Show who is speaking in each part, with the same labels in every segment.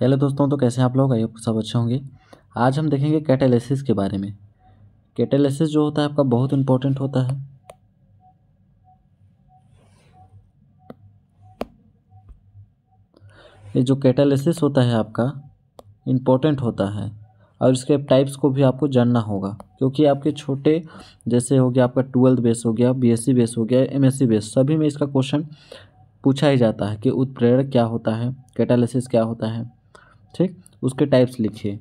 Speaker 1: Hello दोस्तों, तो कैसे हैं आप लोग? आई होप सब अच्छे होंगे। आज हम देखेंगे कैटालिसिस के बारे में। कैटालिसिस जो होता है आपका बहुत इम्पोर्टेंट होता है। ये जो कैटालिसिस होता है आपका इम्पोर्टेंट होता है, और इसके टाइप्स को भी आपको जानना होगा, क्योंकि आपके छोटे जैसे हो गया आपका 12th बेस हो गया, बीएससी बेस हो गया, एमएससी बेस, सभी में इसका क्वेश्चन पूछा ही जाता है कि उत्प्रेरक क्या होता है, कैटालिसिस क्या होता है। ठीक, उसके टाइप्स लिखिए।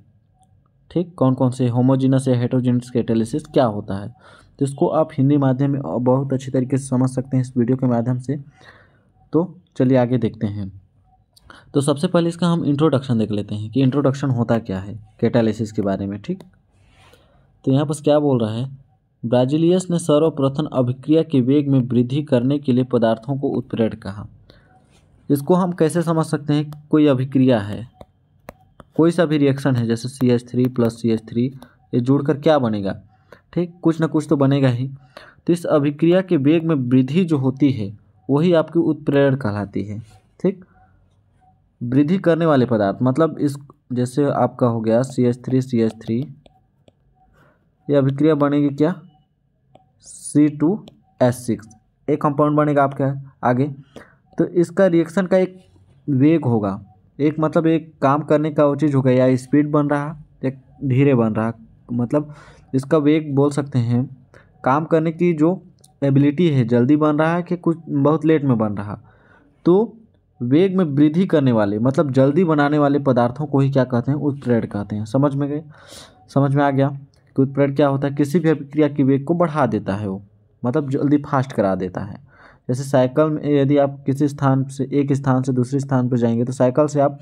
Speaker 1: ठीक, कौन कौन से होमोजीनस या हेटेरोजीनस कैटालिसिस क्या होता है, तो इसको आप हिंदी माध्यम में बहुत अच्छी तरीके से समझ सकते हैं इस वीडियो के माध्यम से। तो चलिए आगे देखते हैं। तो सबसे पहले इसका हम इंट्रोडक्शन देख लेते हैं कि इंट्रोडक्शन होता क्या है कैटालिसिस के बारे में। ठीक, तो यहाँ पर क्या बोल रहा है, ब्राजिलियस ने सर्वप्रथम अभिक्रिया के वेग में वृद्धि करने के लिए पदार्थों को उत्प्रेरक कहा। इसको हम कैसे समझ सकते हैं? कोई अभिक्रिया है, कोई सा भी रिएक्शन है, जैसे CH3 + CH3, ये जुड़कर क्या बनेगा? ठीक, कुछ ना कुछ तो बनेगा ही। तो इस अभिक्रिया के वेग में वृद्धि जो होती है वही आपकी उत्प्रेरण कहलाती है। ठीक, वृद्धि करने वाले पदार्थ मतलब इस जैसे आपका हो गया CH3 ये अभिक्रिया बनेगी क्या? C2H6 एक कंपाउंड बनेगा आपका आगे। तो इसका रिएक्शन का एक वेग होगा, एक मतलब एक काम करने का वो चीज़ होगा, या स्पीड बन रहा या धीरे बन रहा, मतलब इसका वेग बोल सकते हैं। काम करने की जो एबिलिटी है, जल्दी बन रहा है कि कुछ बहुत लेट में बन रहा। तो वेग में वृद्धि करने वाले मतलब जल्दी बनाने वाले पदार्थों को ही क्या कहते हैं? उत्प्रेरक कहते हैं। समझ में गए? समझ में आ गया कि उत्प्रेरक क्या होता है? किसी भी अभिक्रिया की वेग को बढ़ा देता है, वो मतलब जल्दी फास्ट करा देता है। जैसे साइकिल में यदि आप किसी स्थान से एक स्थान से दूसरे स्थान पर जाएंगे तो साइकिल से आप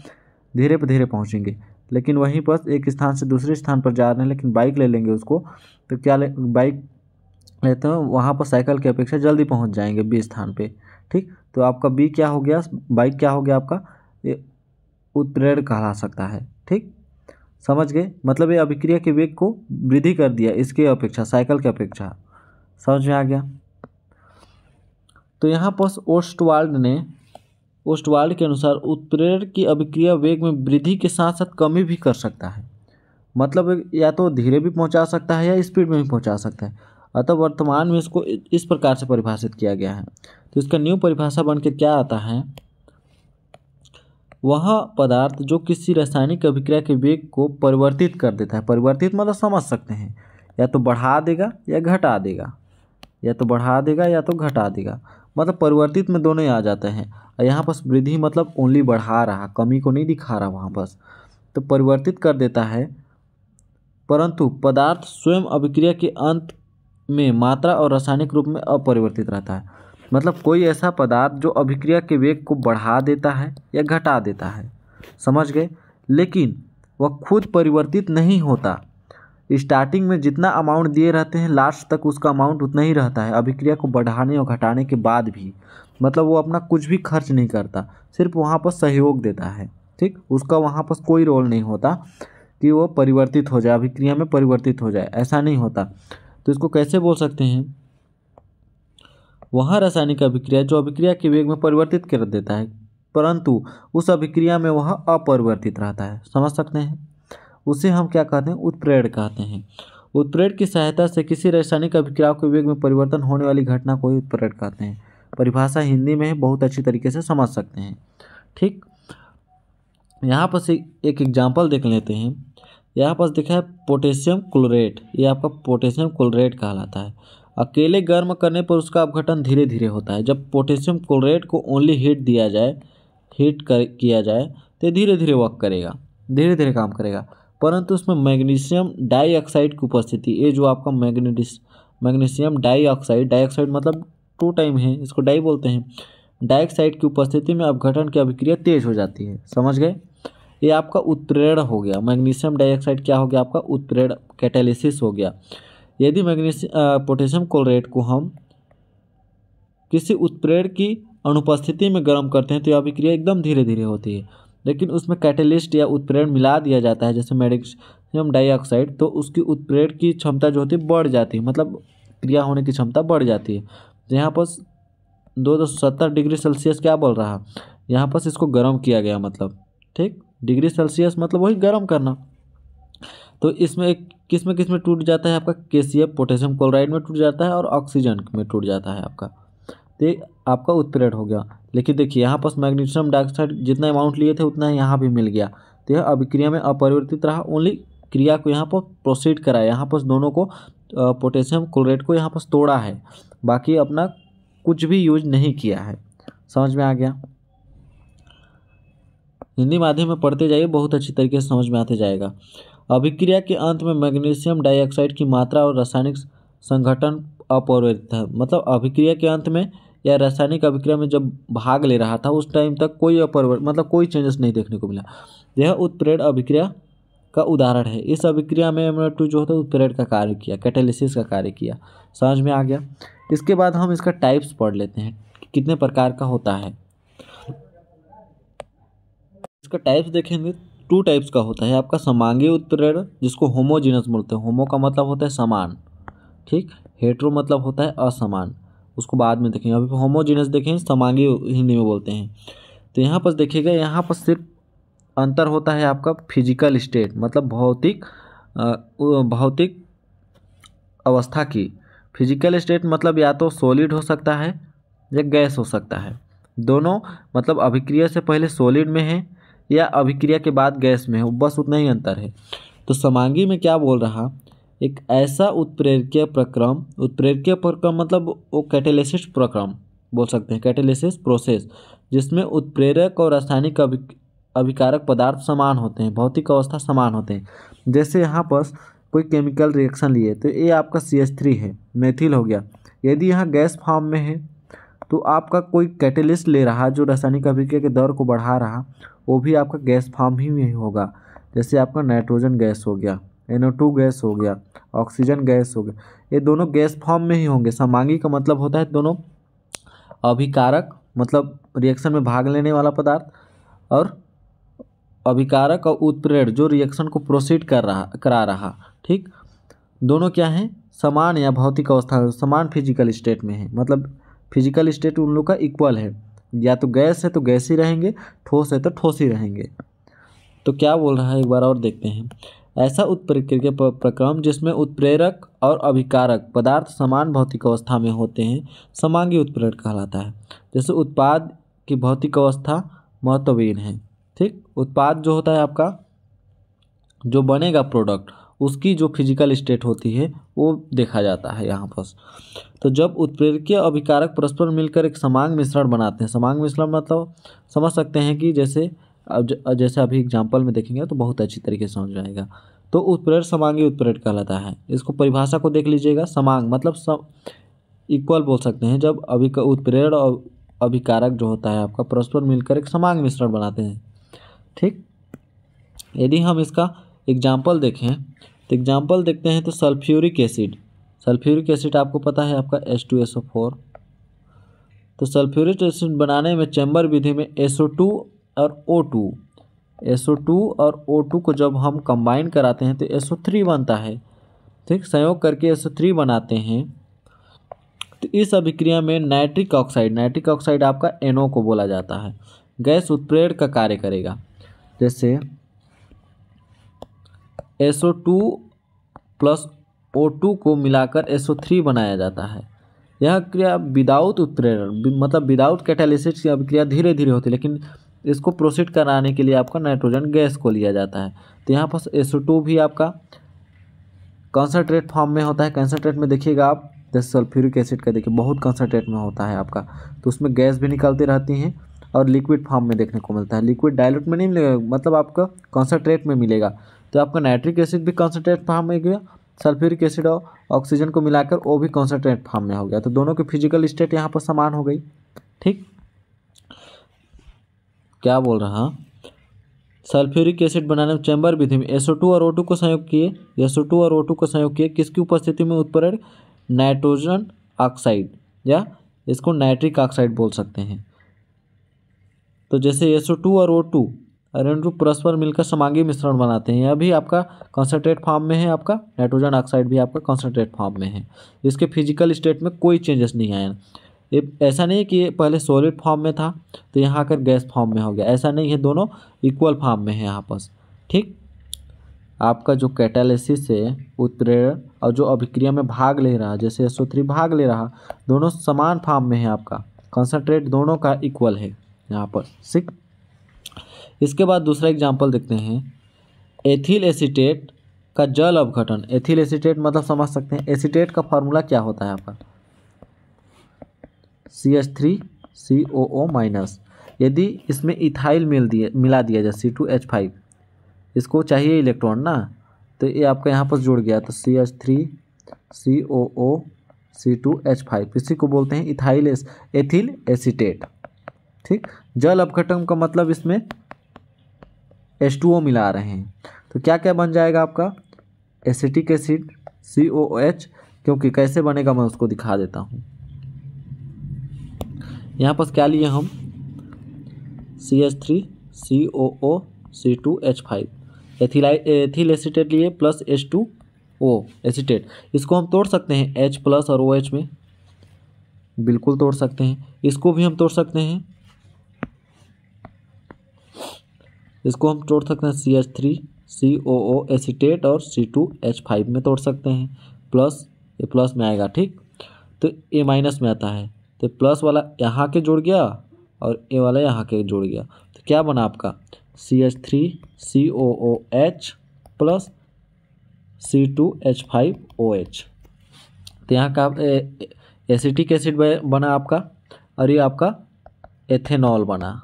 Speaker 1: धीरे पर धीरे पहुंचेंगे, लेकिन वहीं पर एक स्थान से दूसरे स्थान पर जा रहे हैं लेकिन बाइक ले लेंगे उसको, तो क्या बाइक लेते हैं वहाँ पर साइकिल की अपेक्षा जल्दी पहुंच जाएंगे बी स्थान पे। ठीक, तो आपका बी क्या हो गया? बाइक क्या हो गया आपका? ये उत्प्रेरक कहला सकता है। ठीक, समझ गए? मतलब ये अभिक्रिया के वेग को वृद्धि कर दिया इसके अपेक्षा, साइकिल की अपेक्षा। समझ में आ गया? तो यहाँ पर ओस्टवाल्ड के अनुसार उत्प्रेरक की अभिक्रिया वेग में वृद्धि के साथ साथ कमी भी कर सकता है, मतलब या तो धीरे भी पहुंचा सकता है या स्पीड में भी पहुंचा सकता है। अतः वर्तमान में इसको इस प्रकार से परिभाषित किया गया है। तो इसका न्यू परिभाषा बन के क्या आता है? वह पदार्थ जो किसी रासायनिक अभिक्रिया के वेग को परिवर्तित कर देता है। परिवर्तित मतलब समझ सकते हैं, या तो बढ़ा देगा या घटा देगा, या तो बढ़ा देगा या तो घटा देगा, मतलब परिवर्तित में दोनों ही आ जाते हैं। और यहाँ पर वृद्धि मतलब ओनली बढ़ा रहा, कमी को नहीं दिखा रहा वहाँ पर, तो परिवर्तित कर देता है। परंतु पदार्थ स्वयं अभिक्रिया के अंत में मात्रा और रासायनिक रूप में अपरिवर्तित रहता है। मतलब कोई ऐसा पदार्थ जो अभिक्रिया के वेग को बढ़ा देता है या घटा देता है, समझ गए, लेकिन वह खुद परिवर्तित नहीं होता। स्टार्टिंग में जितना अमाउंट दिए रहते हैं लास्ट तक उसका अमाउंट उतना ही रहता है, अभिक्रिया को बढ़ाने और घटाने के बाद भी। मतलब वो अपना कुछ भी खर्च नहीं करता, सिर्फ वहाँ पर सहयोग देता है। ठीक, उसका वहाँ पर कोई रोल नहीं होता कि वो परिवर्तित हो जाए, अभिक्रिया में परिवर्तित हो जाए, ऐसा नहीं होता। तो इसको कैसे बोल सकते हैं? वह रासायनिक अभिक्रिया जो अभिक्रिया के वेग में परिवर्तित कर देता है, परंतु उस अभिक्रिया में वह अपरिवर्तित रहता है। समझ सकते हैं? उसे हम क्या कहते हैं? उत्प्रेरक कहते हैं। उत्प्रेरक की सहायता से किसी रासायनिक अभिक्रिया के वेग में परिवर्तन होने वाली घटना को ही उत्प्रेरक कहते हैं। परिभाषा हिंदी में है, बहुत अच्छी तरीके से समझ सकते हैं। ठीक, यहाँ पर से एक एग्जाम्पल देख लेते हैं। यहाँ पर देखा है पोटेशियम क्लोरेट, ये आपका पोटेशियम क्लोरेट कहलाता है। अकेले गर्म करने पर उसका अपघटन धीरे धीरे होता है। जब पोटेशियम क्लोरेट को ओनली हीट दिया जाए, किया जाए तो धीरे धीरे वर्क करेगा, धीरे धीरे काम करेगा। परंतु उसमें मैग्नीशियम डाइऑक्साइड की उपस्थिति, ये जो आपका मैग्नीशियम डाइऑक्साइड मतलब 2 टाइम है, इसको डाई बोलते हैं। डाइऑक्साइड की उपस्थिति में अपघटन की अभिक्रिया तेज हो जाती है। समझ गए? ये आपका उत्प्रेरण हो गया। मैग्नीशियम डाइऑक्साइड क्या हो गया? आपका उत्प्रेरण, कैटालिसिस हो गया। यदि पोटेशियम क्लोरेट को हम किसी उत्प्रेरक की अनुपस्थिति में गर्म करते हैं तो यह अभिक्रिया एकदम धीरे धीरे होती है, लेकिन उसमें कैटेलिस्ट या उत्प्रेरक मिला दिया जाता है जैसे मैग्नीशियम डाइऑक्साइड, तो उसकी उत्प्रेरक की क्षमता जो होती है बढ़ जाती है, मतलब क्रिया होने की क्षमता बढ़ जाती है। तो यहाँ पर 270 डिग्री सेल्सियस क्या बोल रहा है? यहाँ पर इसको गर्म किया गया, मतलब ठीक। डिग्री सेल्सियस मतलब वही गर्म करना। तो इसमें किस में टूट जाता है आपका, KCl पोटेशियम क्लोराइड में टूट जाता है और ऑक्सीजन में टूट जाता है आपका। तो ये आपका उत्प्रेरक हो गया। लेकिन देखिए यहाँ पर मैग्नीशियम डाइऑक्साइड जितना अमाउंट लिए थे उतना यहाँ भी मिल गया, तो यह अभिक्रिया में अपरिवर्तित रहा, ओनली क्रिया को यहाँ पर प्रोसीड करा है, यहाँ पर दोनों को पोटेशियम क्लोराइड को यहाँ पर तोड़ा है, बाकी अपना कुछ भी यूज नहीं किया है। समझ में आ गया। हिंदी माध्यम में पढ़ते जाइए, बहुत अच्छी तरीके से समझ में आते जाएगा। अभिक्रिया के अंत में मैग्नीशियम डाइऑक्साइड की मात्रा और रासायनिक संघटन अपरिवर्तित है। मतलब अभिक्रिया के अंत में या रासायनिक अभिक्रिया में जब भाग ले रहा था उस टाइम तक कोई मतलब कोई चेंजेस नहीं देखने को मिला। यह उत्प्रेरक अभिक्रिया का उदाहरण है। इस अभिक्रिया में M2 जो होता है उत्प्रेरक का कार्य किया, कैटालिसिस का कार्य किया। समझ में आ गया। इसके बाद हम इसका टाइप्स पढ़ लेते हैं, कितने प्रकार का होता है। इसका टाइप्स देखेंगे, 2 टाइप्स का होता है आपका समांगी उत्प्रेरक, जिसको होमोजीनस बोलते हैं। होमो का मतलब होता है समान, ठीक। हेट्रो मतलब होता है असमान, उसको बाद में देखेंगे। अभी होमोजीनस देखेंगे, समांगी हिंदी में बोलते हैं। तो यहाँ पर देखिएगा, यहाँ पर सिर्फ अंतर होता है आपका फिजिकल स्टेट, मतलब भौतिक अवस्था की। फिजिकल स्टेट मतलब या तो सॉलिड हो सकता है या गैस हो सकता है, दोनों मतलब अभिक्रिया से पहले सॉलिड में है या अभिक्रिया के बाद गैस में है, बस उतना ही अंतर है। तो समांगी में क्या बोल रहा, एक ऐसा उत्प्रेरकीय प्रक्रम मतलब वो कैटालिसिस प्रक्रम बोल सकते हैं, कैटालिसिस प्रोसेस, जिसमें उत्प्रेरक और रासायनिक अभिकारक पदार्थ समान होते हैं, भौतिक अवस्था समान होते हैं। जैसे यहाँ पर कोई केमिकल रिएक्शन लिए तो ये आपका CH3 है, मेथिल हो गया। यदि यहाँ गैस फॉर्म में है तो आपका कोई कैटेलिस्ट ले रहा जो रासायनिक अभिक्रिया के दर को बढ़ा रहा, वो भी आपका गैस फॉर्म ही में होगा। जैसे आपका नाइट्रोजन गैस हो गया, NO2 गैस हो गया, ऑक्सीजन गैस हो गया, ये दोनों गैस फॉर्म में ही होंगे। समांगी का मतलब होता है दोनों अभिकारक मतलब रिएक्शन में भाग लेने वाला पदार्थ, और अभिकारक और उत्प्रेरक जो रिएक्शन को प्रोसीड करा रहा, ठीक। दोनों क्या हैं, समान या भौतिक अवस्था समान फिजिकल स्टेट में है, मतलब फिजिकल स्टेट उन लोग का इक्वल है। या तो गैस है तो गैस ही रहेंगे, ठोस है तो ठोस ही रहेंगे। तो क्या बोल रहा है एक बार और देखते हैं। ऐसा उत्प्रेरकीय प्रक्रम जिसमें उत्प्रेरक और अभिकारक पदार्थ समान भौतिक अवस्था में होते हैं समांगी उत्प्रेरक कहलाता है। जैसे उत्पाद की भौतिक अवस्था महत्वहीन है, ठीक। उत्पाद जो होता है आपका जो बनेगा प्रोडक्ट, उसकी जो फिजिकल स्टेट होती है वो देखा जाता है यहाँ पर। तो जब उत्प्रेरकीय अभिकारक परस्पर मिलकर एक समांग मिश्रण बनाते हैं, समांग मिश्रण मतलब समझ सकते हैं कि जैसे अभी एग्जाम्पल में देखेंगे तो बहुत अच्छी तरीके से समझ जाएगा। तो उत्प्रेरक समांगी उत्प्रेरक कहलाता है। इसको परिभाषा को देख लीजिएगा। समांग मतलब इक्वल बोल सकते हैं, जब उत्प्रेरक और अभिकारक जो होता है आपका परस्पर मिलकर एक समांग मिश्रण बनाते हैं, ठीक। यदि हम इसका एग्जाम्पल देखें तो एग्जाम्पल देखते हैं तो सल्फ्यूरिक एसिड आपको पता है आपका H2SO4। तो सल्फ्यूरिक एसिड बनाने में चैम्बर विधि में SO2 और O2 को जब हम कंबाइन कराते हैं तो SO3 बनता है, ठीक। संयोग करके SO3 बनाते हैं। तो इस अभिक्रिया में नाइट्रिक ऑक्साइड आपका NO को बोला जाता है, गैस उत्प्रेरक का कार्य करेगा। जैसे SO2 प्लस O2 को मिलाकर SO3 बनाया जाता है। यह क्रिया विदाउट उत्प्रेरक मतलब विदाउट कैटालिसिस की अभिक्रिया धीरे धीरे होती है, लेकिन इसको प्रोसीड कराने के लिए आपका नाइट्रोजन गैस को लिया जाता है। तो यहाँ पर SO2 भी आपका कंसनट्रेट फॉर्म में होता है। कंसनट्रेट में देखिएगा आप, जैसे सल्फ्यूरिक एसिड का देखिए बहुत कंसनट्रेट में होता है आपका, तो उसमें गैस भी निकलती रहती हैं और लिक्विड फॉर्म में देखने को मिलता है। लिक्विड डायल्यूट में नहीं मिलेगा, मतलब आपका कंसनट्रेट में मिलेगा। तो आपका नाइट्रिक एसिड भी कंसनट्रेट फॉर्म में गया, सल्फ्यूरिक एसिड और ऑक्सीजन को मिलाकर वो भी कंसनट्रेट फॉर्म में हो गया। तो दोनों की फिजिकल स्टेट यहाँ पर समान हो गई, ठीक। क्या बोल रहा, सल्फ्यूरिक एसिड बनाने में चैम्बर विधि में SO2 और O2 को संयोग किए किसकी उपस्थिति में उत्प्रेरक नाइट्रोजन ऑक्साइड या इसको नाइट्रिक ऑक्साइड बोल सकते हैं। तो जैसे SO2 और O2 परस्पर मिलकर समांगी मिश्रण बनाते हैं। यह भी आपका कंसनट्रेट फॉर्म में है, आपका नाइट्रोजन ऑक्साइड भी आपका कंसनट्रेट फॉर्म में है। इसके फिजिकल स्टेट में कोई चेंजेस नहीं आया। ये ऐसा नहीं है कि ये पहले सॉलिड फॉर्म में था तो यहाँ आकर गैस फॉर्म में हो गया, ऐसा नहीं है, दोनों इक्वल फॉर्म में है यहाँ पर। ठीक, आपका जो कैटालिसिस है उत्प्रेरक और जो अभिक्रिया में भाग ले रहा, जैसे SO3 भाग ले रहा, दोनों समान फॉर्म में है, आपका कंसंट्रेट दोनों का इक्वल है यहाँ पर। ठीक, इसके बाद दूसरा एग्जांपल देखते हैं, एथिल एसीटेट का जल अपघटन। एथिल एसीटेट मतलब समझ सकते हैं, एसीटेट का फार्मूला क्या होता है आपका, CH3COO-। यदि इसमें इथाइल मिला दिया जाए C2H5, इसको चाहिए इलेक्ट्रॉन ना, तो ये आपका यहाँ पर जुड़ गया, तो CH3COO, C2H5, इसी को बोलते हैं एथिल एसीटेट। ठीक, जल अपघटन का मतलब इसमें H2O मिला रहे हैं, तो क्या क्या बन जाएगा आपका, एसिटिक एसिड COOH। क्योंकि कैसे बनेगा मैं उसको दिखा देता हूँ। यहाँ पर क्या लिए हम, CH3COO, C2H5, एथिल एसीटेट लिए प्लस H2O एसीटेट। इसको हम तोड़ सकते हैं H प्लस और OH में, बिल्कुल तोड़ सकते हैं। इसको भी हम तोड़ सकते हैं, इसको हम तोड़ सकते हैं CH3COO एसीटेट और C2H5 में तोड़ सकते हैं, प्लस ये प्लस में आएगा। ठीक, तो ये माइनस में आता है, तो प्लस वाला यहाँ के जुड़ गया और ये वाला यहाँ के जुड़ गया, तो क्या बना आपका CH3COOH प्लस C2H5OH। तो यहाँ का एसिटिक एसिड बना आपका, और ये आपका एथेनॉल बना।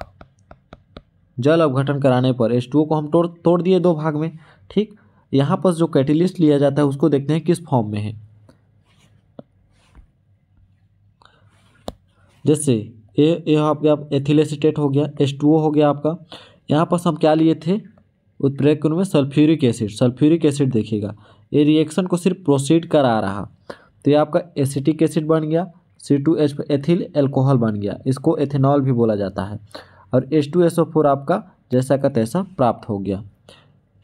Speaker 1: जल अपघटन कराने पर H2O को हम तोड़ दिए दो भाग में। ठीक, यहाँ पर जो कैटेलिस्ट लिया जाता है उसको देखते हैं किस फॉर्म में है। जैसे ये आपका एथिल एसीटेट हो गया, H2O हो गया आपका। यहाँ पर हम क्या लिए थे उत्प्रेरक के रूप में, सल्फ्यूरिक एसिड। सल्फ्यूरिक एसिड देखिएगा, ये रिएक्शन को सिर्फ प्रोसीड करा रहा, तो ये आपका एसिटिक एसिड बन गया, C2H एथिल एल्कोहल बन गया, इसको एथेनॉल भी बोला जाता है। और H2SO4 आपका जैसा का तैसा प्राप्त हो गया।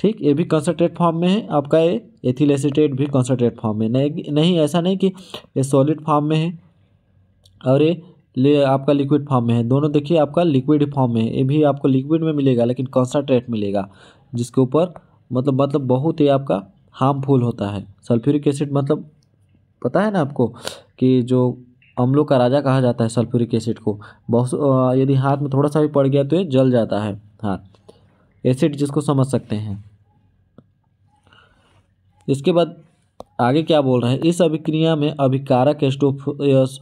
Speaker 1: ठीक, ये भी कंसंट्रेट फॉर्म में है आपका, ये एथिल एसीटेट भी कंसंट्रेट फॉर्म में नहीं, ऐसा नहीं कि ये सॉलिड फॉर्म में है और ये आपका लिक्विड फॉर्म में है। दोनों देखिए आपका लिक्विड फॉर्म में है, ये भी आपको लिक्विड में मिलेगा लेकिन कंसंट्रेट मिलेगा, जिसके ऊपर मतलब बहुत ही आपका हार्मफुल होता है। सल्फ्यूरिक एसिड मतलब पता है ना आपको कि जो अम्लों का राजा कहा जाता है सल्फ्यूरिक एसिड को। बहुत यदि हाथ में थोड़ा सा भी पड़ गया तो ये जल जाता है हाथ, एसिड जिसको समझ सकते हैं। इसके बाद आगे क्या बोल रहा है, इस अभिक्रिया में अभिकारक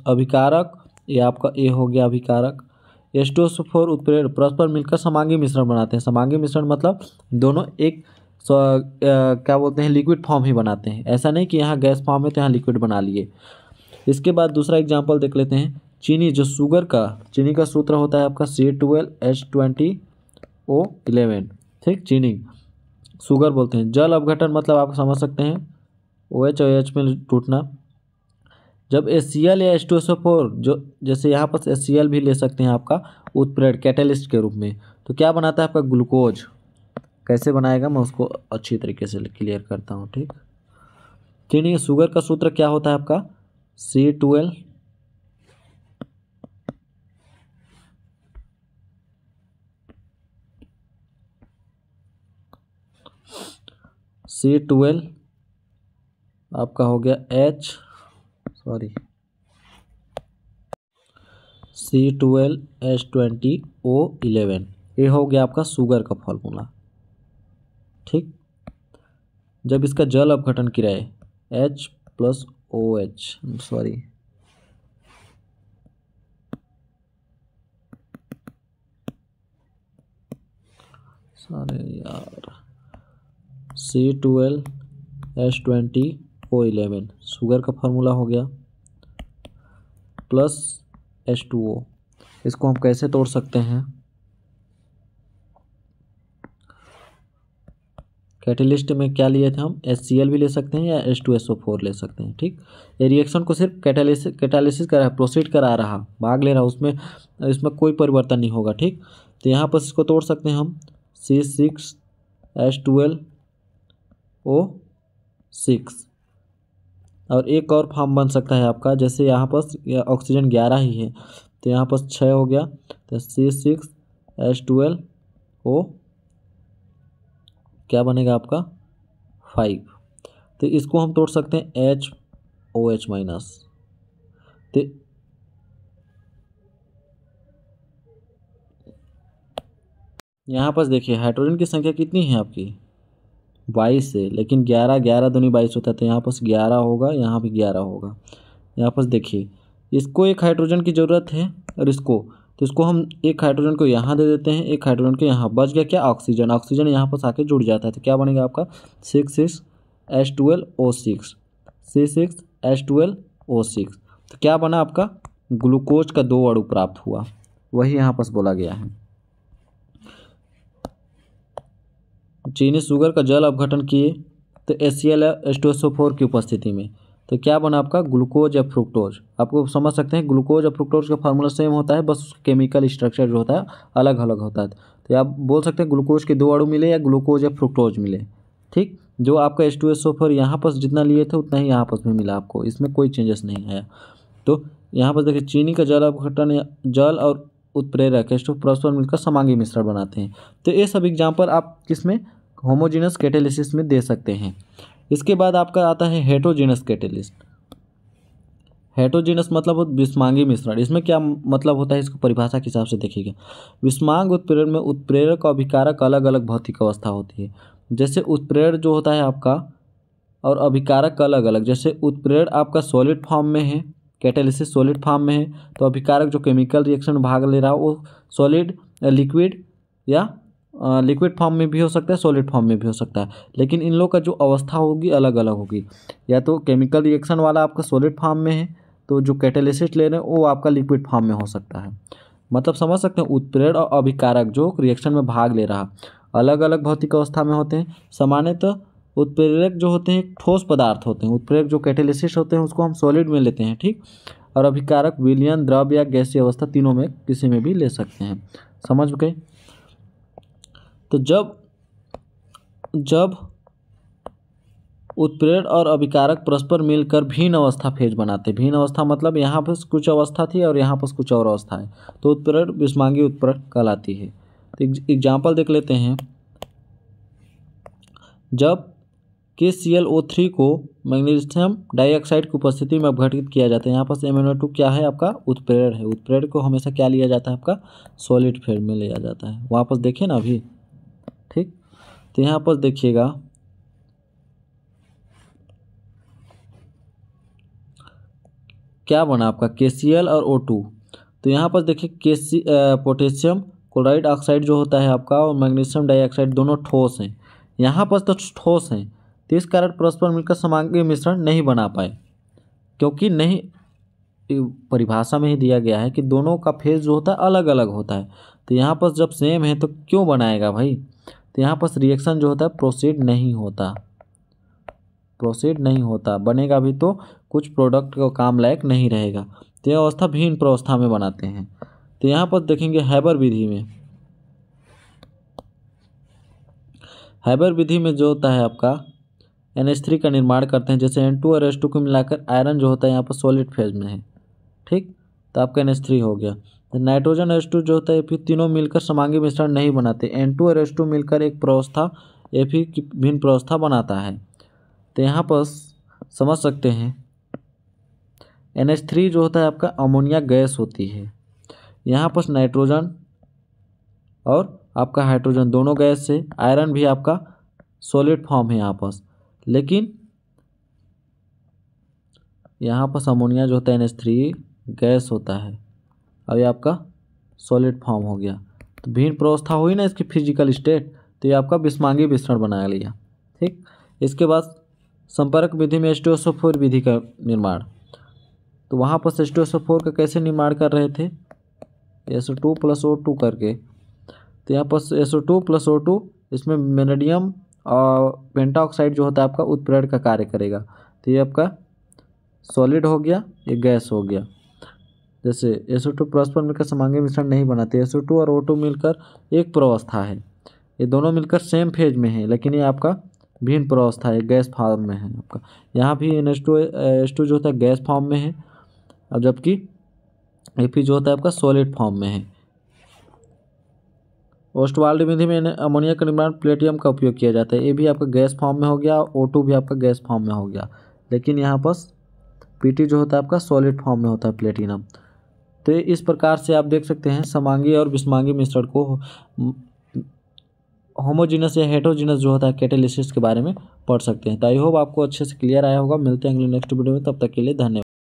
Speaker 1: अभिकारक, ये आपका ए हो गया अभिकारक, H2SO4 उत्प्रेरक परस्पर मिलकर समांगी मिश्रण बनाते हैं। समांगी मिश्रण मतलब दोनों एक क्या बोलते हैं लिक्विड फॉर्म ही बनाते हैं, ऐसा नहीं कि यहाँ गैस फॉर्म है तो यहाँ लिक्विड बना लिए। इसके बाद दूसरा एग्जांपल देख लेते हैं, चीनी, जो चीनी का सूत्र होता है आपका C12H20O11। ठीक, चीनी शुगर बोलते हैं। जल अपघटन मतलब आप समझ सकते हैं OH और H में टूटना। जब HCl या H2SO4, जो जैसे यहाँ पर HCl भी ले सकते हैं आपका उत्प्रेरक कैटेलिस्ट के रूप में, तो क्या बनाता है आपका ग्लूकोज। कैसे बनाएगा मैं उसको अच्छी तरीके से क्लियर करता हूँ। ठीक, चीनी शुगर का सूत्र क्या होता है आपका C12 आपका हो गया C12H20O11, ये हो गया आपका शुगर का फॉर्मूला। ठीक, जब इसका जल अपघटन किया H plus OH, C12H20O11 sugar का फार्मूला हो गया प्लस H2O। इसको हम कैसे तोड़ सकते हैं, कैटेलिस्ट में क्या लिए थे हम, HCl भी ले सकते हैं या H2SO4 ले सकते हैं। ठीक, ये रिएक्शन को सिर्फ कैटालिसिस कर रहा है, प्रोसीड करा रहा, भाग ले रहा, उसमें इसमें कोई परिवर्तन नहीं होगा। ठीक, तो यहाँ पर इसको तोड़ सकते हैं हम C6H12O6, और एक और फॉर्म बन सकता है आपका, जैसे यहाँ पर ऑक्सीजन 11 ही है तो यहाँ पर 6 हो गया, तो C6H12O क्या बनेगा आपका 5। तो इसको हम तोड़ सकते हैं HOH माइनस। तो यहाँ पर देखिए हाइड्रोजन की संख्या कितनी है आपकी 22 है, लेकिन 11 11 दूनी 22 होता है, तो यहाँ पर 11 होगा, यहाँ भी 11 होगा। यहाँ पर देखिए इसको एक हाइड्रोजन की ज़रूरत है और इसको, तो इसको हम एक हाइड्रोजन को यहाँ दे देते हैं, एक हाइड्रोजन को यहाँ, बच गया क्या ऑक्सीजन। ऑक्सीजन यहाँ पर आके जुड़ जाता है तो क्या बनेगा आपका C6H12O6, C6H12O6। तो क्या बना आपका ग्लूकोज का 2 अणु प्राप्त हुआ, वही यहाँ पर बोला गया है। चीनी शुगर का जल अपघटन किए तो HCl H2SO4 की उपस्थिति में, तो क्या बना आपका ग्लूकोज या फ्रुक्टोज। आपको समझ सकते हैं ग्लूकोज और फ्रुक्टोज का फार्मूला सेम होता है, बस केमिकल स्ट्रक्चर जो होता है अलग अलग होता है। तो आप बोल सकते हैं ग्लूकोज के 2 अणु मिले या ग्लूकोज या फ्रुक्टोज मिले। ठीक, जो आपका H2SO4 यहाँ पर जितना लिए थे उतना ही यहाँ पर भी मिला आपको, इसमें कोई चेंजेस नहीं आया। तो यहाँ पर देखिए चीनी का जल अपघटन या जल और उत्प्रेरक H2 परस्पर मिलकर समांगी मिश्रण बनाते हैं। तो ये सब एग्जाम्पल आप किसमें होमोजीनस कैटालिसिस में दे सकते हैं। इसके बाद आपका आता है हेटेरोजीनस कैटालिस्ट। हेटेरोजीनस मतलब विषमांगी मिश्रण। इसमें क्या मतलब होता है, इसको परिभाषा के हिसाब से देखिएगा। विषमांग उत्प्रेरण में उत्प्रेरक और अभिकारक अलग अलग भौतिक अवस्था होती है। जैसे उत्प्रेरण जो होता है आपका और अभिकारक अलग अलग, जैसे उत्प्रेरण आपका सॉलिड फॉर्म में है, कैटालिसिस सॉलिड फॉर्म में है, तो अभिकारक जो केमिकल रिएक्शन में भाग ले रहा है वो सॉलिड लिक्विड या लिक्विड फॉर्म में भी हो सकता है, सॉलिड फॉर्म में भी हो सकता है, लेकिन इन लोग का जो अवस्था होगी अलग अलग होगी। या तो केमिकल रिएक्शन वाला आपका सॉलिड फॉर्म में है, तो जो कैटालिसिस ले रहे हैं वो आपका लिक्विड फॉर्म में हो सकता है। मतलब समझ सकते हैं उत्प्रेरक और अभिकारक जो रिएक्शन में भाग ले रहा अलग अलग भौतिक अवस्था में होते हैं। सामान्यतः उत्प्रेरक जो होते हैं ठोस पदार्थ होते हैं, उत्प्रेरक जो कैटालिसिस होते हैं उसको हम सॉलिड में लेते हैं, ठीक। और अभिकारक विलयन, द्रव या गैसीय अवस्था, तीनों में किसी में भी ले सकते हैं। समझ गए। तो जब उत्प्रेरक और अभिकारक परस्पर मिलकर भिन्न अवस्था फेज बनाते, भिन्न अवस्था मतलब यहाँ पर कुछ अवस्था थी और यहाँ पर कुछ और अवस्था है, तो उत्प्रेरक विषमांगी उत्प्रेरक कहलाती है। तो एग्जाम्पल देख लेते हैं। जब KClO3 को मैग्नीशियम डाइऑक्साइड की उपस्थिति में अपघटित किया जाता है, यहाँ पर MnO2 क्या है आपका उत्प्रेरक है। उत्प्रेरक को हमेशा क्या लिया जाता है आपका सॉलिड फेज में लिया जाता है। वहाँ पर देखिए ना अभी, ठीक। तो यहाँ पर देखिएगा क्या बना आपका KCl और O2। तो यहाँ पर देखिए पोटेशियम क्लोराइड ऑक्साइड जो होता है आपका और मैग्नीशियम डाइऑक्साइड दोनों ठोस हैं, यहाँ पर तो ठोस हैं, तो इस कारण परस्पर मिलकर समांगी मिश्रण नहीं बना पाए, क्योंकि नहीं परिभाषा में ही दिया गया है कि दोनों का फेज जो होता है अलग अलग होता है। तो यहाँ पर जब सेम है तो क्यों बनाएगा भाई। तो यहाँ पर रिएक्शन जो होता है प्रोसीड नहीं होता, बनेगा भी तो कुछ प्रोडक्ट का काम लायक नहीं रहेगा। तो यह अवस्था भिन्न प्रावस्था में बनाते हैं। तो यहाँ पर देखेंगे हैबर विधि में जो होता है आपका NH3 का निर्माण करते हैं। जैसे N2 और H2 को मिलाकर आयरन जो होता है यहाँ पर सॉलिड फेज में है, ठीक। तो आपका NH3 हो गया। तो नाइट्रोजन H2 जो होता है फिर तीनों मिलकर समांगी मिश्रण नहीं बनाते। N2 और H2 मिलकर एक प्रावस्था Fe की भिन्न प्रावस्था बनाता है। तो यहाँ पर समझ सकते हैं NH3 जो होता है आपका अमोनिया गैस होती है। यहाँ पर नाइट्रोजन और आपका हाइड्रोजन दोनों गैस से, आयरन भी आपका सॉलिड फॉर्म है यहाँ पर, लेकिन यहाँ पर अमोनिया जो होता है NH3 गैस होता है और ये आपका सॉलिड फॉर्म हो गया। तो भिन्न प्रावस्था हुई ना इसकी फिजिकल स्टेट, तो ये आपका विषमांगी मिश्रण बना लिया, ठीक। इसके बाद संपर्क विधि में H2SO4 विधि का निर्माण। तो वहाँ पर H2SO4 का कैसे निर्माण कर रहे थे, SO2 + O2 करके। तो यहाँ पर SO2 + O2 इसमें वेनेडियम और पेंटाऑक्साइड जो होता है आपका उत्प्रेरक का कार्य करेगा। तो ये आपका सॉलिड हो गया, ये गैस हो गया। जैसे SO2 परस्पर मिलकर समांगी मिश्रण नहीं बनाते, SO2 और O2 मिलकर एक प्रावस्था है, ये दोनों मिलकर सेम फेज में है, लेकिन ये आपका भिन्न प्रावस्था है, गैस फॉर्म में है आपका। यहाँ भी NH2 जो होता है गैस फॉर्म में है, अब जबकि Fe जो होता है आपका सॉलिड फॉर्म में है। ओस्टवाल्ड विधि में अमोनिया का निर्माण प्लेटियम का उपयोग किया जाता है। ये भी आपका गैस फॉर्म में हो गया, O2 भी आपका गैस फॉर्म में हो गया, लेकिन यहाँ पर Pt जो होता है आपका सॉलिड फॉर्म में होता है प्लेटिनम। तो इस प्रकार से आप देख सकते हैं समांगी और विषमांगी मिश्रण को होमोजीनस या हेटेरोजीनस जो होता है कैटालिसिस के बारे में पढ़ सकते हैं। तो आई होप आपको अच्छे से क्लियर आया होगा। मिलते हैं अगले नेक्स्ट वीडियो में, तब तक के लिए धन्यवाद।